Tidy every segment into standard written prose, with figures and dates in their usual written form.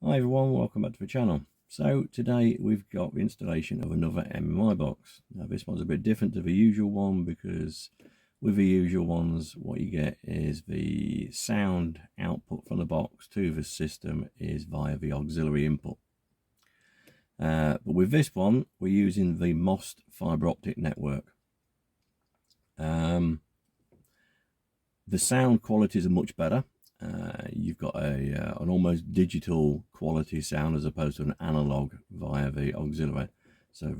Hi everyone, welcome back to the channel. So today we've got the installation of another MMI box. Now this one's a bit different to the usual one because with the usual ones what you get is the sound output from the box to the system is via the auxiliary input. But with this one we're using the MOS fibre optic network. The sound qualities are much better. You've got an almost digital quality sound as opposed to an analog via the auxiliary. So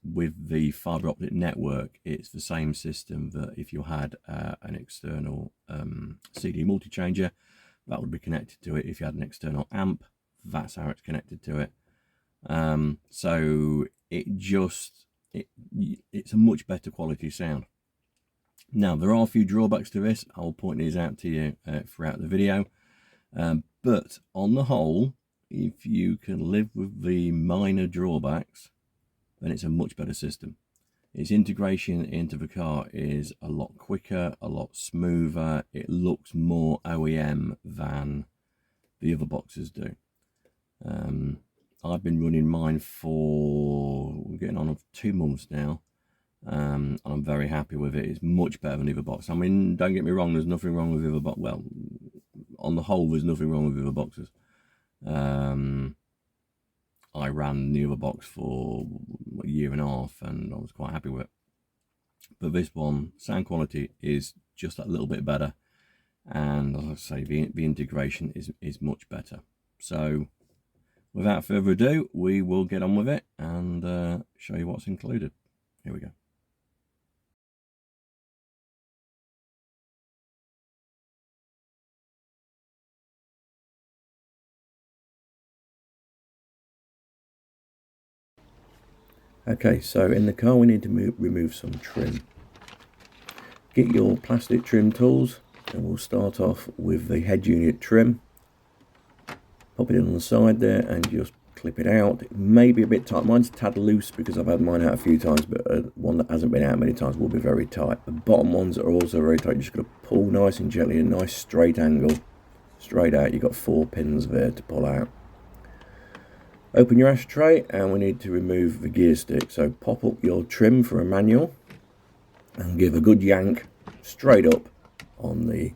with the fibre optic network, it's the same system that if you had an external CD multi-changer, that would be connected to it. If you had an external amp, that's how it's connected to it. So it's a much better quality sound. Now, there are a few drawbacks to this. I'll point these out to you throughout the video. But on the whole, if you can live with the minor drawbacks, then it's a much better system. Its integration into the car is a lot quicker, a lot smoother. It looks more OEM than the other boxes do. I've been running mine for getting on 2 months now. And I'm very happy with it. It's much better than the other box. I mean, don't get me wrong, there's nothing wrong with the other box. Well, on the whole, there's nothing wrong with the other boxes. I ran the other box for a year and a half and I was quite happy with it. But this one, sound quality is just that little bit better. And as I say, the integration is much better. So without further ado, we will get on with it and show you what's included. Here we go. Okay, so in the car we need to remove some trim. Get your plastic trim tools and we'll start off with the head unit trim. Pop it in on the side there and just clip it out. It may be a bit tight. Mine's a tad loose because I've had mine out a few times, but one that hasn't been out many times will be very tight. The bottom ones are also very tight. You're just going to pull nice and gently, a nice straight angle, straight out. You've got 4 pins there to pull out. Open your ashtray and we need to remove the gear stick. So pop up your trim for a manual and give a good yank straight up on the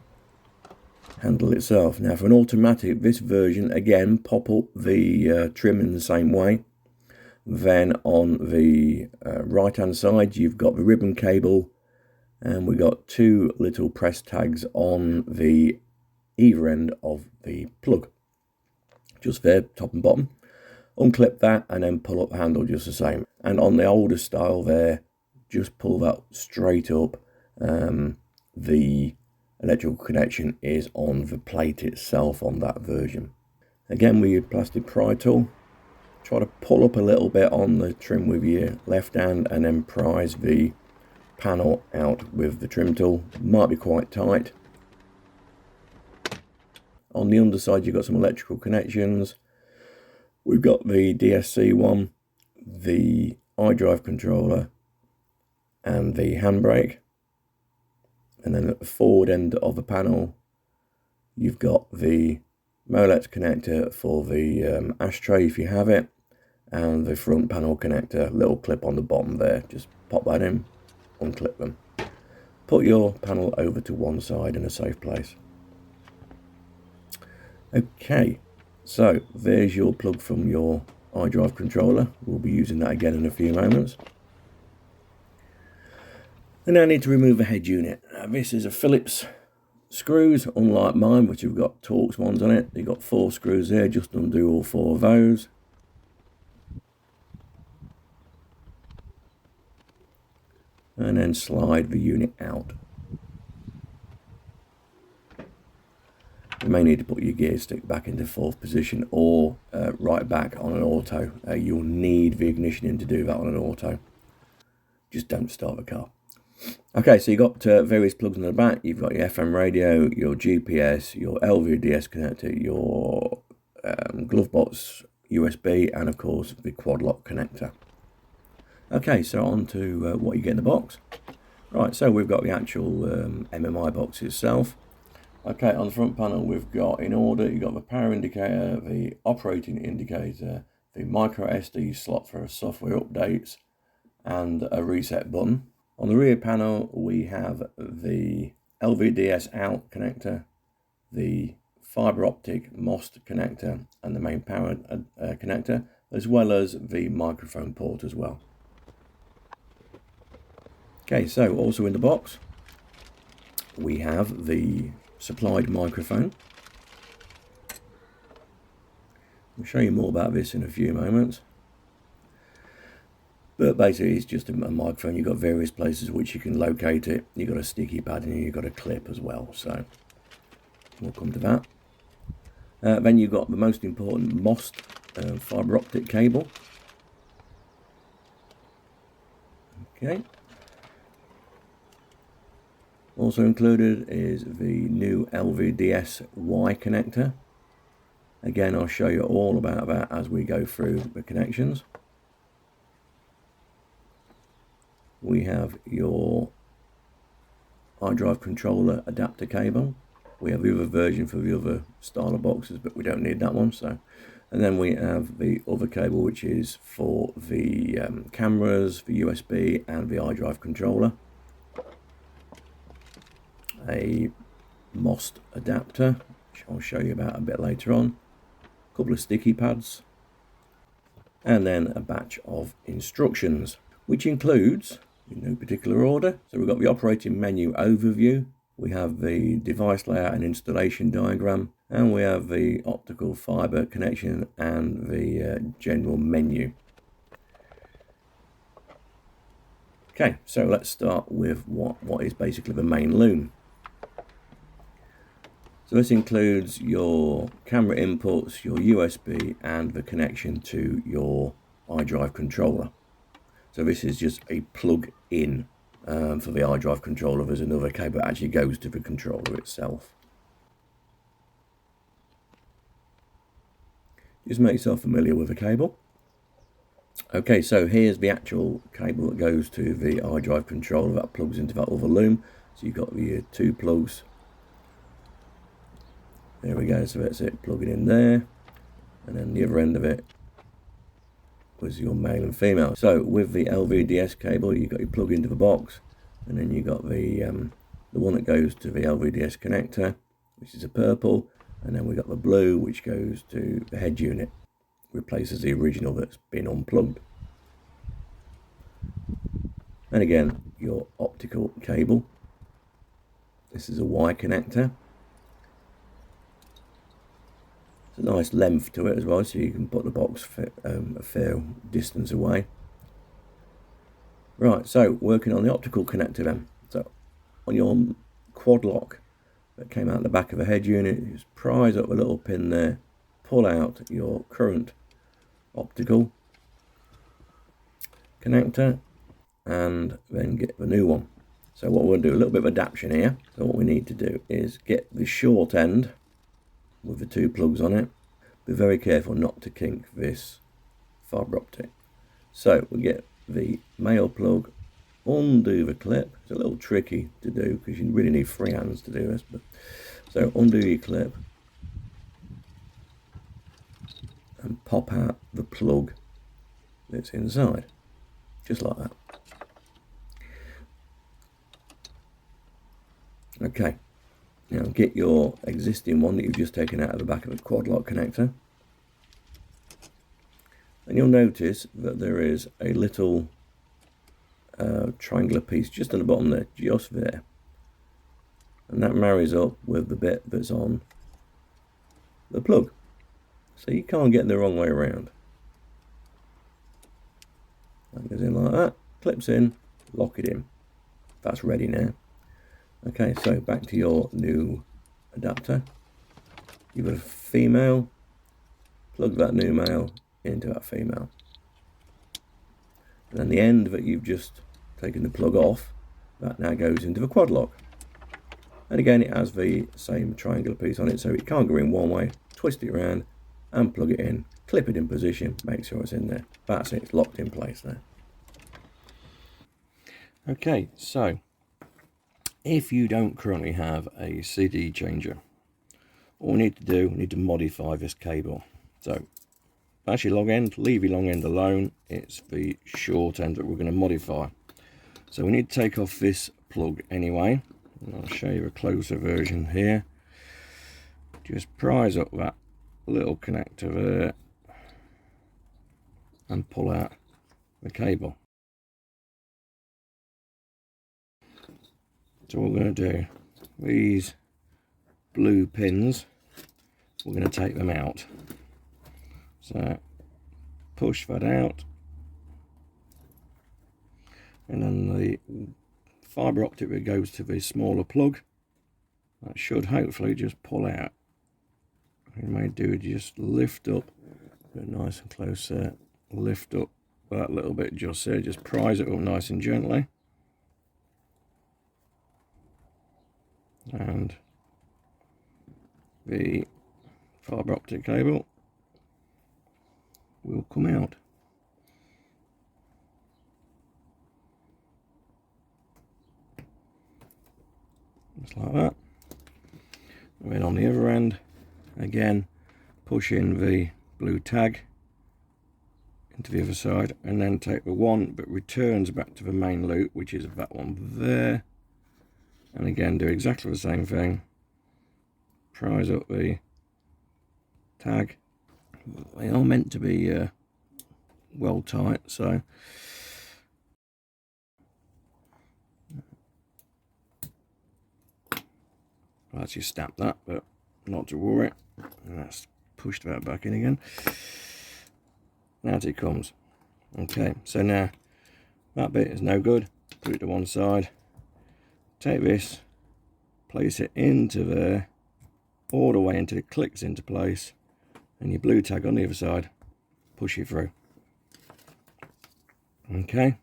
handle itself. Now for an automatic, this version, again, pop up the trim in the same way. Then on the right hand side you've got the ribbon cable and we've got 2 little press tags on the either end of the plug. Just there, top and bottom. Unclip that and then pull up the handle just the same. And on the older style there, just pull that straight up. The electrical connection is on the plate itself on that version. Again, with your plastic pry tool, try to pull up a little bit on the trim with your left hand and then prise the panel out with the trim tool. Might be quite tight. On the underside you've got some electrical connections. We've got the DSC one, the iDrive controller and the handbrake. And then at the forward end of the panel you've got the Molex connector for the ashtray if you have it, and the front panel connector, little clip on the bottom there. Just pop that in, unclip them. Put your panel over to one side in a safe place. Okay, so there's your plug from your iDrive controller. We'll be using that again in a few moments. And now I need to remove the head unit. Now, this is a Phillips screws, unlike mine, which have got Torx ones on it. You've got 4 screws there, just undo all 4 of those. And then slide the unit out. You may need to put your gear stick back into 4th position or right back on an auto. You'll need the ignition in to do that on an auto. Just don't start the car. Okay, so you've got various plugs in the back. You've got your FM radio, your GPS, your LVDS connector, your glove box USB, and of course the quad lock connector. Okay, so on to what you get in the box. Right, so we've got the actual MMI box itself. Okay, on the front panel we've got, in order, you've got the power indicator, the operating indicator, the micro SD slot for software updates, and a reset button. On the rear panel we have the LVDS out connector, the fibre optic MOST connector, and the main power connector, as well as the microphone port as well. Okay, so also in the box we have the supplied microphone. I'll show you more about this in a few moments. But basically it's just a microphone. You've got various places which you can locate it. You've got a sticky pad and you've got a clip as well, so we'll come to that. Then you've got the most important MOST fibre optic cable. Okay. Also included is the new LVDS Y connector. Again, I'll show you all about that as we go through the connections. We have your iDrive controller adapter cable. We have the other version for the other style of boxes, but we don't need that one. So, and then we have the other cable, which is for the cameras, the USB, and the iDrive controller. A MOST adapter, which I'll show you about a bit later on. A couple of sticky pads, and then a batch of instructions, which includes, in no particular order, so we've got the operating menu overview, we have the device layout and installation diagram, and we have the optical fibre connection and the general menu. Okay, so let's start with what is basically the main loom. So this includes your camera inputs, your USB, and the connection to your iDrive controller. So this is just a plug-in for the iDrive controller. There's another cable that actually goes to the controller itself. Just make yourself familiar with the cable. Okay, so here's the actual cable that goes to the iDrive controller that plugs into that other loom. So you've got the two plugs. There we go, so that's it, plug it in there, and then the other end of it was your male and female. So with the LVDS cable, you've got your plug into the box, and then you've got the one that goes to the LVDS connector, which is a purple, and then we've got the blue, which goes to the head unit, replaces the original that's been unplugged. And again, your optical cable. This is a Y connector. It's a nice length to it as well, so you can put the box a fair distance away. Right, so working on the optical connector then. So on your quad lock that came out the back of the head unit, you just prise up a little pin there, pull out your current optical connector, and then get the new one. So what we'll do, a little bit of adaptation here. So what we need to do is get the short end with the two plugs on it. Be very careful not to kink this fibre optic. So we get the male plug, undo the clip. It's a little tricky to do because you really need free hands to do this. But so undo your clip and pop out the plug that's inside, just like that. Okay. Now get your existing one that you've just taken out of the back of the quad lock connector, and you'll notice that there is a little triangular piece just on the bottom there, just there, and that marries up with the bit that's on the plug, so you can't get the wrong way around. That goes in like that, clips in, lock it in. That's ready now. Okay, so back to your new adapter. You've got a female, plug that new male into that female. And then the end that you've just taken the plug off, that now goes into the quad lock. And again, it has the same triangular piece on it, so it can't go in one way. Twist it around and plug it in, clip it in position, make sure it's in there. That's it, it's locked in place there. Okay, so If you don't currently have a CD changer, all we need to do, we need to modify this cable. So that's your long end, leave your long end alone, it's the short end that we're going to modify. So we need to take off this plug anyway, and I'll show you a closer version here. Just prise up that little connector there and pull out the cable. So what we're going to do, these blue pins, we're going to take them out. So push that out, and then the fibre optic that goes to the smaller plug, that should hopefully just pull out. What you may do is just lift up, get nice and close there, lift up that little bit just there, just prise it up nice and gently, and the fibre optic cable will come out. Just like that. And then on the other end, again, push in the blue tag into the other side, and then take the one that returns back to the main loop, which is that one there, and again do exactly the same thing. Prise up the tag. They are meant to be well tight, so I'll actually snap that, but not to worry. And that's pushed that back in again. Out it comes. Okay, so now that bit is no good. Put it to one side. Take this, place it into there, all the way until it clicks into place, and your blue tag on the other side, push it through. Okay,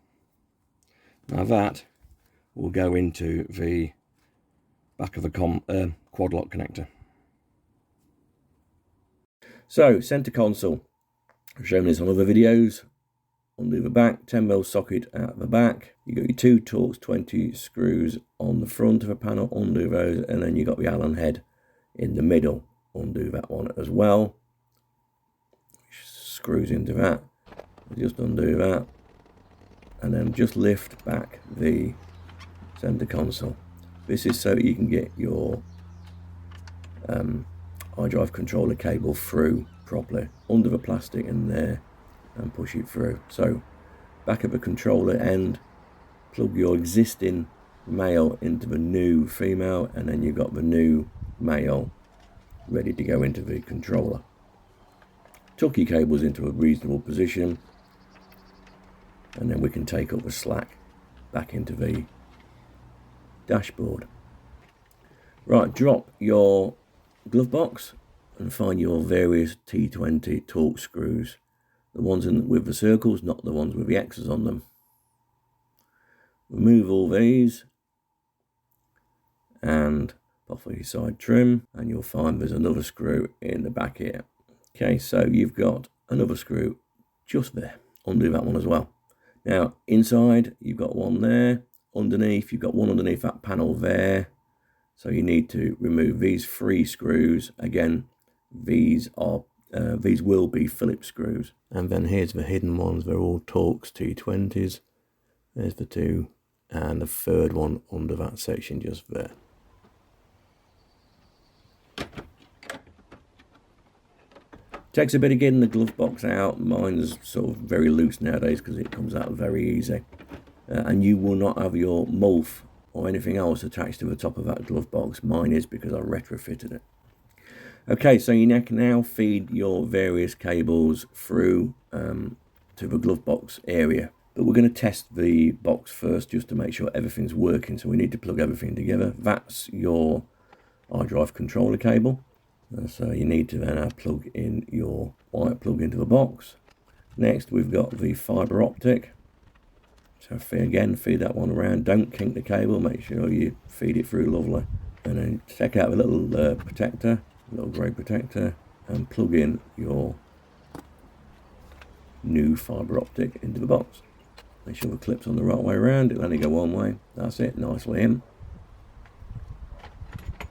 now that will go into the back of the quad lock connector. So, center console, I've shown this on other videos. Undo the back, 10mm socket at the back. You got your two Torx 20 screws on the front of the panel, undo those, and then you got the Allen head in the middle. Undo that one as well. Screws into that. Just undo that, and then just lift back the center console. This is so you can get your iDrive controller cable through properly. Under the plastic in there and push it through. So back at the controller end, plug your existing male into the new female, and then you've got the new male ready to go into the controller. Tuck your cables into a reasonable position, and then we can take up the slack back into the dashboard. Right, drop your glove box and find your various T20 Torx screws. The ones with the circles, not the ones with the X's on them. Remove all these and off your side trim, and you'll find there's another screw in the back here. Okay, so you've got another screw just there. Undo that one as well. Now inside you've got one there. Underneath you've got one underneath that panel there. So you need to remove these 3 screws. Again, these will be Phillips screws. And then here's the hidden ones. They're all Torx T20s. There's the 2, and the 3rd one under that section just there. Takes a bit of getting the glove box out. Mine's sort of very loose nowadays because it comes out very easy. And you will not have your MULF or anything else attached to the top of that glove box. Mine is because I retrofitted it. Okay, so you can now feed your various cables through to the glove box area. But we're going to test the box first just to make sure everything's working. So we need to plug everything together. That's your iDrive controller cable. So you need to then plug in your wire plug into the box. Next we've got the fibre optic. So again, feed that one around. Don't kink the cable, make sure you feed it through lovely. And then take out the little protector, little grey protector, and plug in your new fibre optic into the box. Make sure the clip's on the right way around. It'll only go one way. That's it, nicely in.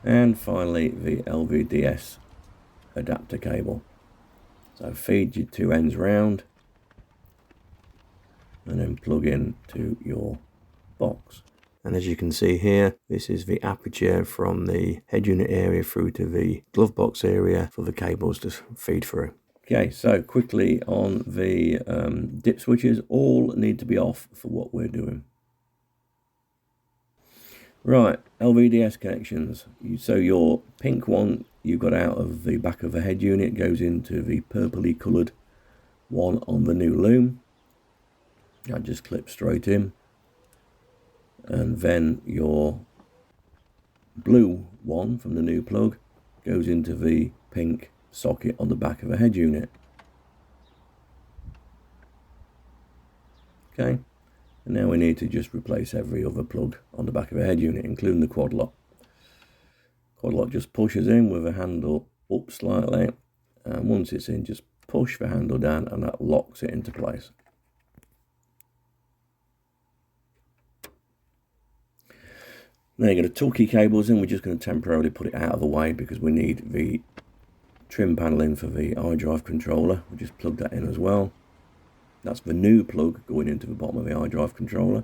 And finally the LVDS adapter cable. So feed your two ends round and then plug in to your box. And as you can see here, this is the aperture from the head unit area through to the glove box area for the cables to feed through. Okay, so quickly on the dip switches, all need to be off for what we're doing. Right, LVDS connections. So your pink one you got out of the back of the head unit goes into the purpley coloured one on the new loom. That just clips straight in. And then your blue one from the new plug goes into the pink socket on the back of the head unit. Okay, and now we need to just replace every other plug on the back of the head unit, including the quad lock. Quad lock just pushes in with the handle up slightly, and once it's in, just push the handle down and that locks it into place. Now you're going to tuck your cables in. We're just going to temporarily put it out of the way because we need the trim panel in for the iDrive controller. We'll just plug that in as well. That's the new plug going into the bottom of the iDrive controller.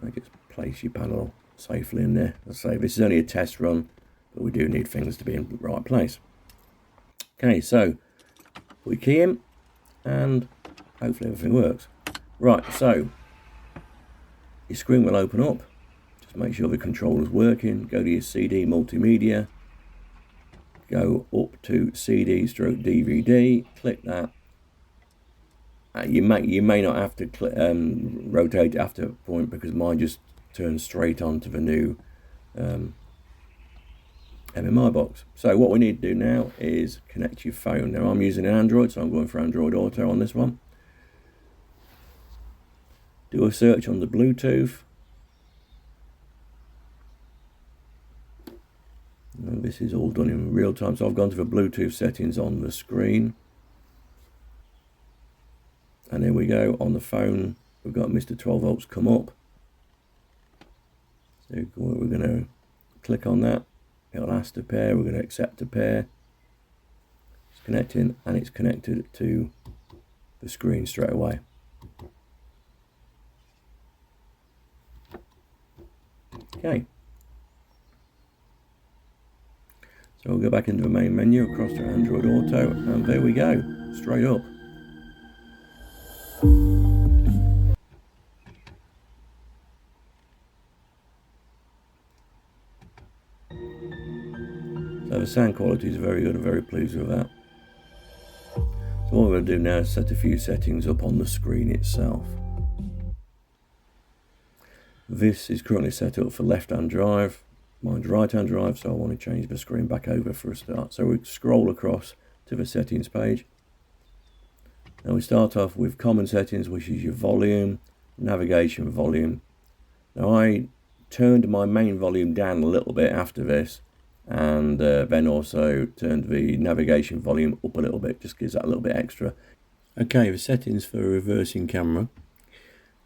And just place your panel safely in there. As I say, this is only a test run, but we do need things to be in the right place. Okay, so put your key in and hopefully everything works. Right, so your screen will open up. Make sure the controller's working. Go to your CD multimedia, go up to CD/DVD, click that. You may not have to rotate it after a point because mine just turns straight onto the new MMI box. So what we need to do now is connect your phone. Now I'm using an Android, so I'm going for Android Auto on this one. Do a search on the Bluetooth. And this is all done in real time, so I've gone to the Bluetooth settings on the screen. And there we go, on the phone, we've got Mr12volts come up. So we're going to click on that. It'll ask to pair, we're going to accept to pair. It's connecting, and it's connected to the screen straight away. Okay. So we'll go back into the main menu, across to Android Auto, and there we go, straight up. So the sound quality is very good, I'm very pleased with that. So what we're going to do now is set a few settings up on the screen itself. This is currently set up for left-hand drive. Mine's right-hand drive, so I want to change the screen back over for a start. So we scroll across to the settings page. And we start off with common settings, which is your volume, navigation volume. Now I turned my main volume down a little bit after this, and then also turned the navigation volume up a little bit, just gives that a little bit extra. Okay, the settings for reversing camera.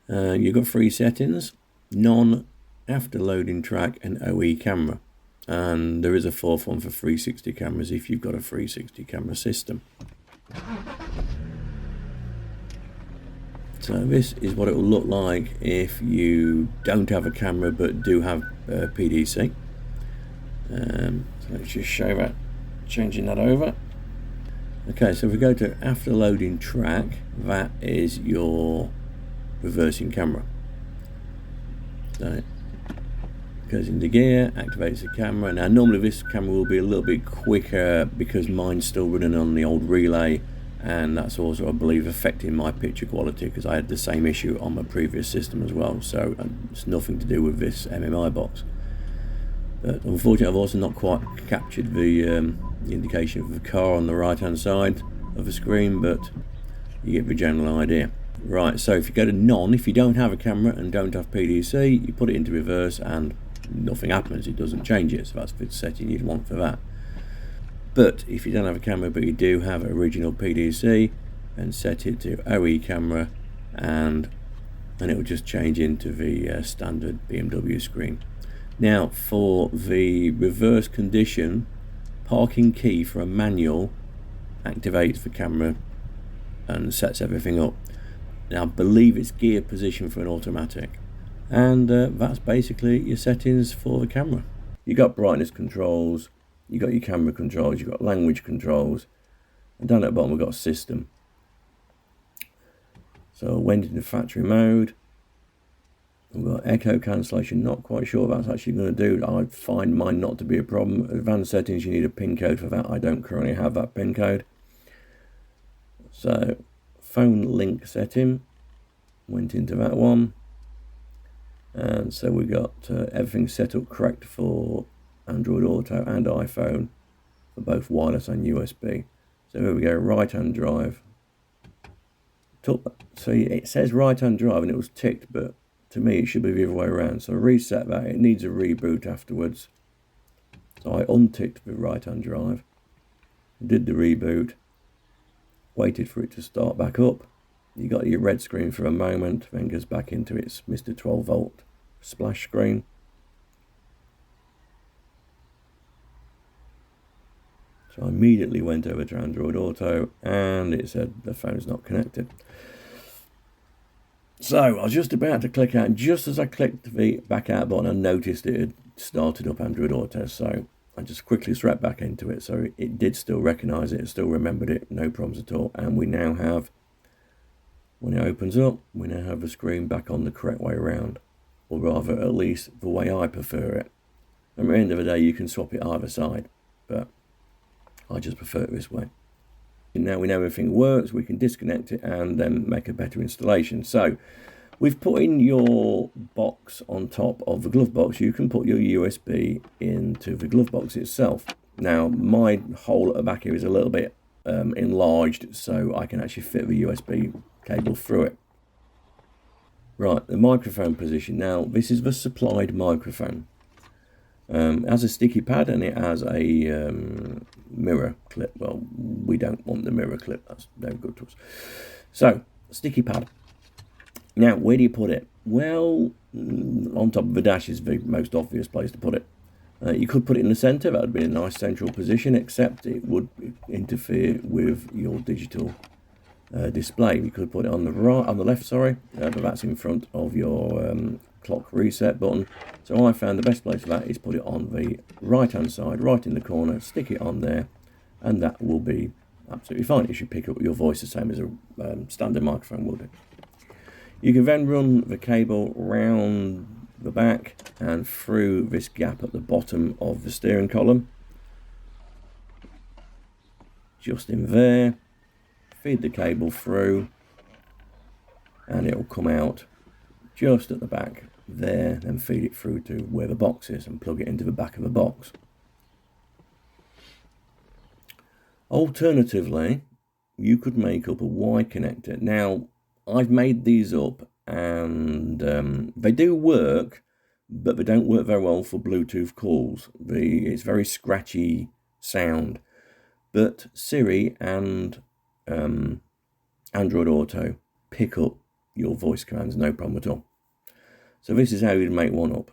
You've got three settings: none, after loading track, and OE camera. And there is a fourth one for 360 cameras if you've got a 360 camera system. So this is what it will look like if you don't have a camera but do have PDC. So let's just show that, changing that over. Okay, so if we go to after loading track, that is your reversing camera. So it goes into gear, activates the camera. Now normally this camera will be a little bit quicker because mine's still running on the old relay, and that's also, I believe, affecting my picture quality because I had the same issue on my previous system as well. So it's nothing to do with this MMI box. But unfortunately I've also not quite captured the indication of the car on the right hand side of the screen, but you get the general idea. Right, so if you go to none, if you don't have a camera and don't have PDC, you put it into reverse and nothing happens, it doesn't change it, so that's the setting you'd want for that. But if you don't have a camera but you do have original PDC, then set it to OE camera, and it will just change into the standard BMW screen. Now for the reverse condition, parking key for a manual activates the camera and sets everything up. Now I believe it's gear position for an automatic, and that's basically your settings for the camera. You got brightness controls, you got your camera controls, you got language controls, and down at the bottom we've got system. So I went into factory mode. We've got echo cancellation, not quite sure what that's actually going to do. I find mine not to be a problem. Advanced settings, you need a pin code for that. I don't currently have that pin code. So phone link setting, went into that one. And so we got everything set up correct for Android Auto and iPhone for both wireless and USB. So here we go, right hand drive. So it says right hand drive and it was ticked, but to me it should be the other way around. So reset that, it needs a reboot afterwards. So I unticked the right hand drive, did the reboot, waited for it to start back up. You got your red screen for a moment, then goes back into its Mr12volt splash screen. So I immediately went over to Android Auto and it said the phone's not connected. So I was just about to click out, and just as I clicked the back out button, I noticed it had started up Android Auto. So I just quickly swept back into it. So it did still recognize it, still remembered it, no problems at all. And we now have, when it opens up, we now have the screen back on the correct way around, or rather, at least the way I prefer it. At the end of the day, you can swap it either side, but I just prefer it this way. And now we know everything works, we can disconnect it and then make a better installation. So we've put in your box on top of the glove box. You can put your USB into the glove box itself. Now my hole at the back here is a little bit enlarged, so I can actually fit the USB cable through it. Right, the microphone position. Now this is the supplied microphone. It has a sticky pad and it has a mirror clip. Well, we don't want the mirror clip, that's no good to us. So, sticky pad. Now, where do you put it? Well, on top of the dash is the most obvious place to put it. You could put it in the centre, that would be a nice central position, except it would interfere with your digital display. You could put it on the right, on the left, sorry, but that's in front of your clock reset button. So I found the best place for that is put it on the right hand side, right in the corner, stick it on there, and that will be absolutely fine. It should pick up your voice the same as a standard microphone will do. You can then run the cable round the back and through this gap at the bottom of the steering column, just in there. Feed the cable through and it will come out just at the back there, then feed it through to where the box is and plug it into the back of the box. Alternatively, you could make up a Y connector. Now I've made these up and they do work, but they don't work very well for Bluetooth calls. It's very scratchy sound, but Siri and Android Auto pick up your voice commands no problem at all. So this is how you'd make one up,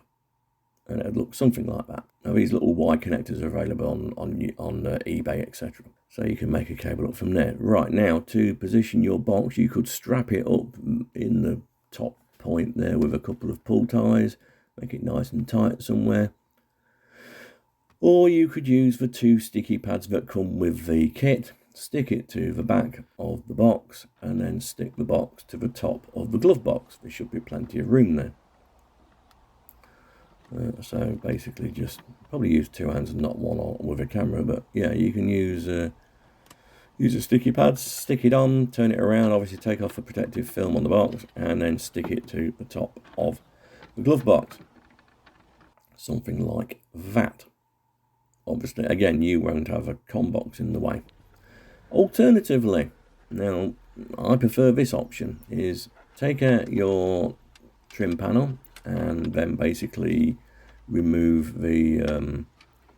and it looks something like that. Now these little Y connectors are available on eBay, etc. So you can make a cable up from there. Right, now to position your box, you could strap it up in the top point there with a couple of pull ties, make it nice and tight somewhere. Or you could use the two sticky pads that come with the kit, stick it to the back of the box, and then stick the box to the top of the glove box. There should be plenty of room there. So basically just probably use two hands and not one with a camera, but yeah, you can use a sticky pad, stick it on, turn it around, obviously take off the protective film on the box, and then stick it to the top of the glove box. Something like that. Obviously, again, you won't have a COM box in the way. Alternatively, now I prefer this option, is take out your trim panel and then basically remove the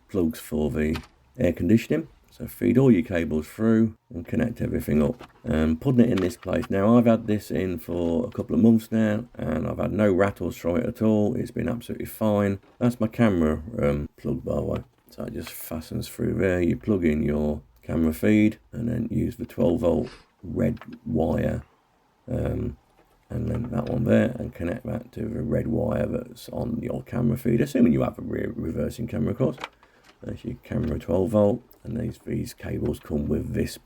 plugs for the air conditioning. So feed all your cables through and connect everything up. And putting it in this place. Now I've had this in for a couple of months now and I've had no rattles from it at all. It's been absolutely fine. That's my camera plug, by the way. So it just fastens through there. You plug in your camera feed and then use the 12-volt red wire and then that one there, and connect that to the red wire that's on your camera feed, assuming you have a reversing camera, of course. That's your camera 12-volt, and these cables come with this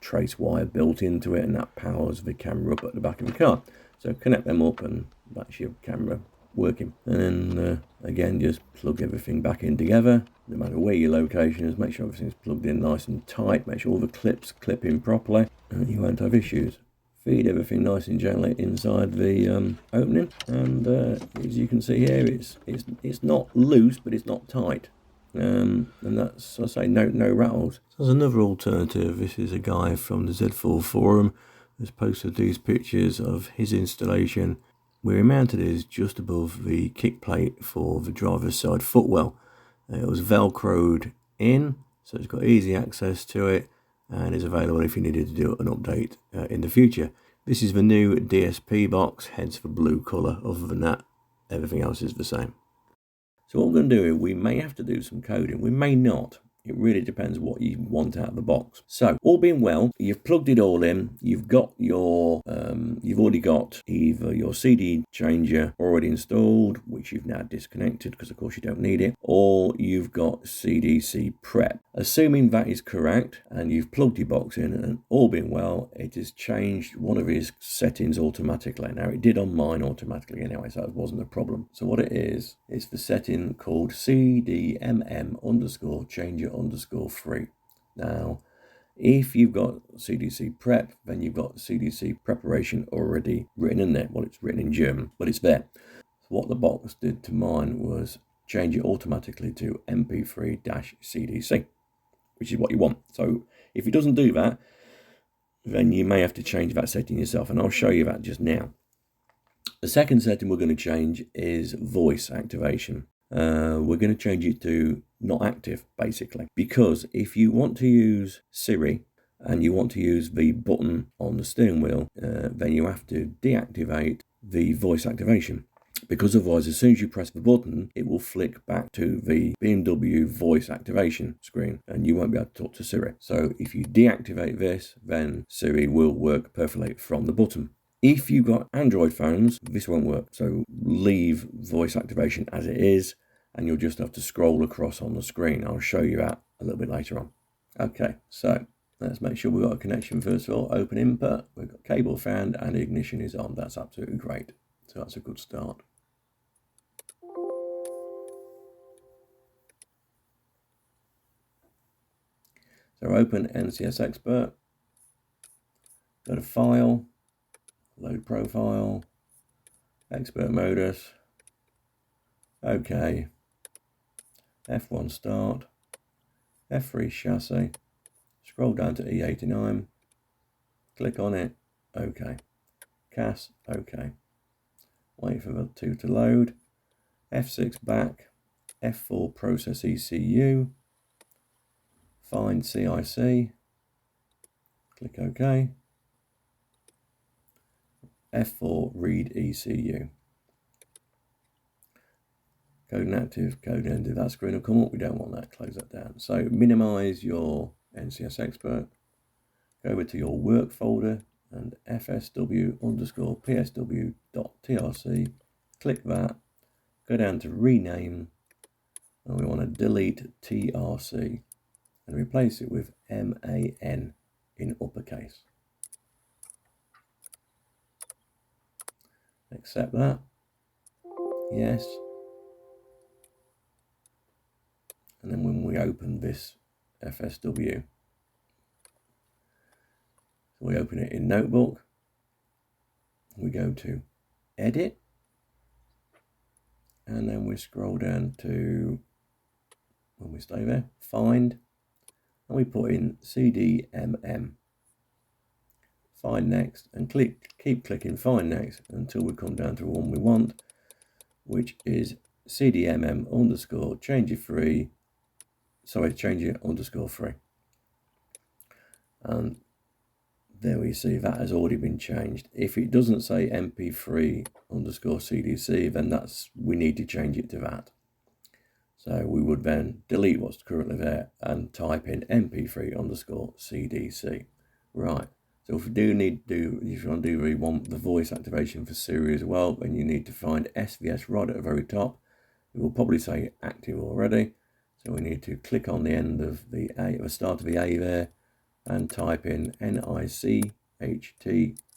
trace wire built into it, and that powers the camera up at the back of the car. So connect them up and that's your camera working. And then again, just plug everything back in together, no matter where your location is. Make sure everything's plugged in nice and tight, make sure all the clips clip in properly, and you won't have issues. Feed everything nice and gently inside the opening, and as you can see here, it's not loose, but it's not tight, and that's, I say, no rattles. So there's another alternative. This is a guy from the Z4 forum who's posted these pictures of his installation, where he mounted is just above the kick plate for the driver's side footwell. It was velcroed in, so it's got easy access to it, and is available if you needed to do an update in the future. This is the new DSP box, hence the blue colour. Other than that, everything else is the same. So what we're going to do here, we may have to do some coding, we may not. It really depends what you want out of the box. So, all being well, you've plugged it all in. You've got your, you've already got either your CD changer already installed, which you've now disconnected because of course you don't need it, or you've got CDC Prep. Assuming that is correct, and you've plugged your box in, and all being well, it has changed one of his settings automatically. Now, it did on mine automatically anyway, so that wasn't a problem. So what it is, it's the setting called CDMM_changer_free. Now, if you've got CDC Prep, then you've got CDC preparation already written in there. Well, it's written in German, but it's there. So what the box did to mine was change it automatically to MP3-CDC, which is what you want. So if it doesn't do that, then you may have to change that setting yourself, and I'll show you that just now. The second setting we're going to change is voice activation. We're going to change it to not active, basically, because if you want to use Siri and you want to use the button on the steering wheel, then you have to deactivate the voice activation, because otherwise, as soon as you press the button, it will flick back to the BMW voice activation screen and you won't be able to talk to Siri. So if you deactivate this, then Siri will work perfectly from the button. If you've got Android phones, this won't work. So leave voice activation as it is, and you'll just have to scroll across on the screen. I'll show you that a little bit later on. Okay, so let's make sure we've got a connection first of all. Open input, we've got cable found, and ignition is on. That's absolutely great. So that's a good start. So open NCS Expert, go to File, Load Profile, Expert Modus, OK, F1 Start, F3 Chassis, scroll down to E89, click on it, OK, CAS, OK, wait for the 2 to load, F6 back, F4 Process ECU, find CIC, click OK, F4 read ECU. Code inactive, code ended. That screen will come up. We don't want that. Close that down. So minimize your NCS Expert. Go over to your work folder and fsw_psw.trc. Click that. Go down to rename, and we want to delete TRC and replace it with MAN in uppercase. Accept that. Yes. And then when we open this FSW, so we open it in Notebook, we go to Edit, and then we scroll down to, when we stay there, Find, and we put in CDMM. Find Next, and keep clicking Find Next until we come down to the one we want, which is CDMM_changer free. Sorry, change it _free. And there we see that has already been changed. If it doesn't say mp3_cdc, then we need to change it to that. So we would then delete what's currently there and type in mp3_cdc. Right. So if you really want the voice activation for Siri as well, then you need to find SVS right at the very top. It will probably say active already. So we need to click on the end of the A, the start of the A there, and type in NICHT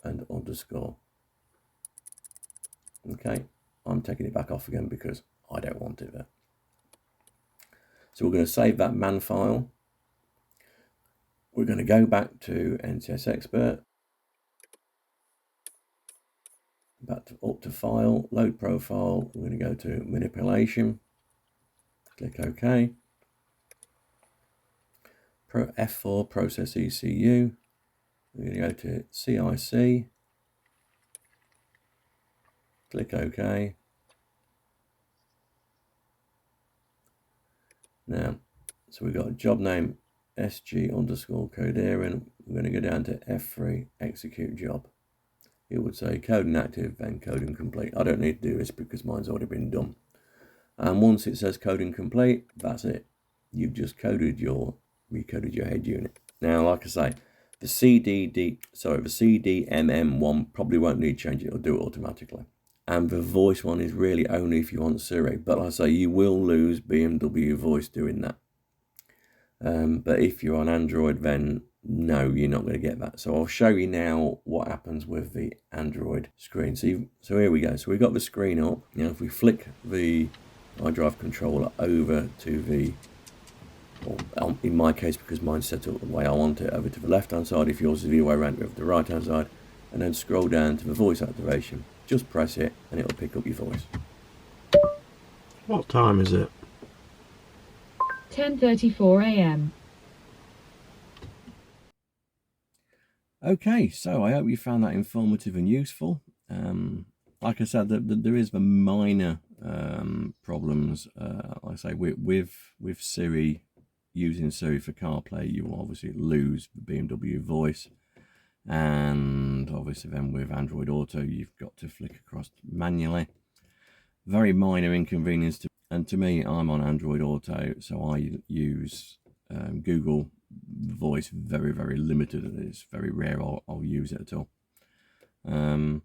and underscore. Okay, I'm taking it back off again because I don't want it there. So we're going to save that man file. We're going to go back to NCS Expert, up to File, Load Profile. We're going to go to Manipulation, click OK. F4 Process ECU. We're going to go to CIC, click OK. Now, so we've got job name SG_coderen. We're going to go down to F3 execute job. It would say coding active, then coding complete. I don't need to do this because mine's already been done. And once it says coding complete, that's it. You've just recoded your head unit. Now, like I say, the CDMM one probably won't need change. It'll do it automatically. And the voice one is really only if you want Siri. But like I say, you will lose BMW voice doing that. But if you're on Android, then no, you're not going to get that. So I'll show you now what happens with the Android screen. So here we go. So we've got the screen up. Now if we flick the iDrive controller over to the, or in my case, because mine's set up the way I want it, over to the left hand side. If yours is the other way around, over to the right hand side, and then scroll down to the voice activation. Just press it and it'll pick up your voice. What time is it? 10:34 a.m. Okay, so I hope you found that informative and useful. Like I said, there is the minor problems. Like I say, with Siri, using Siri for CarPlay, you will obviously lose the BMW voice. And obviously then with Android Auto, you've got to flick across manually. Very minor inconvenience and to me, I'm on Android Auto, so I use Google Voice very, very limited. It's very rare I'll use it at all. And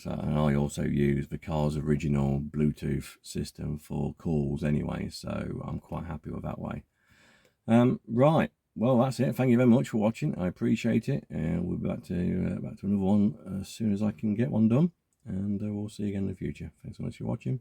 I also use the car's original Bluetooth system for calls anyway, so I'm quite happy with that way. Right, well that's it. Thank you very much for watching. I appreciate it, and we'll be back to another one as soon as I can get one done. And we'll see you again in the future. Thanks so much for watching.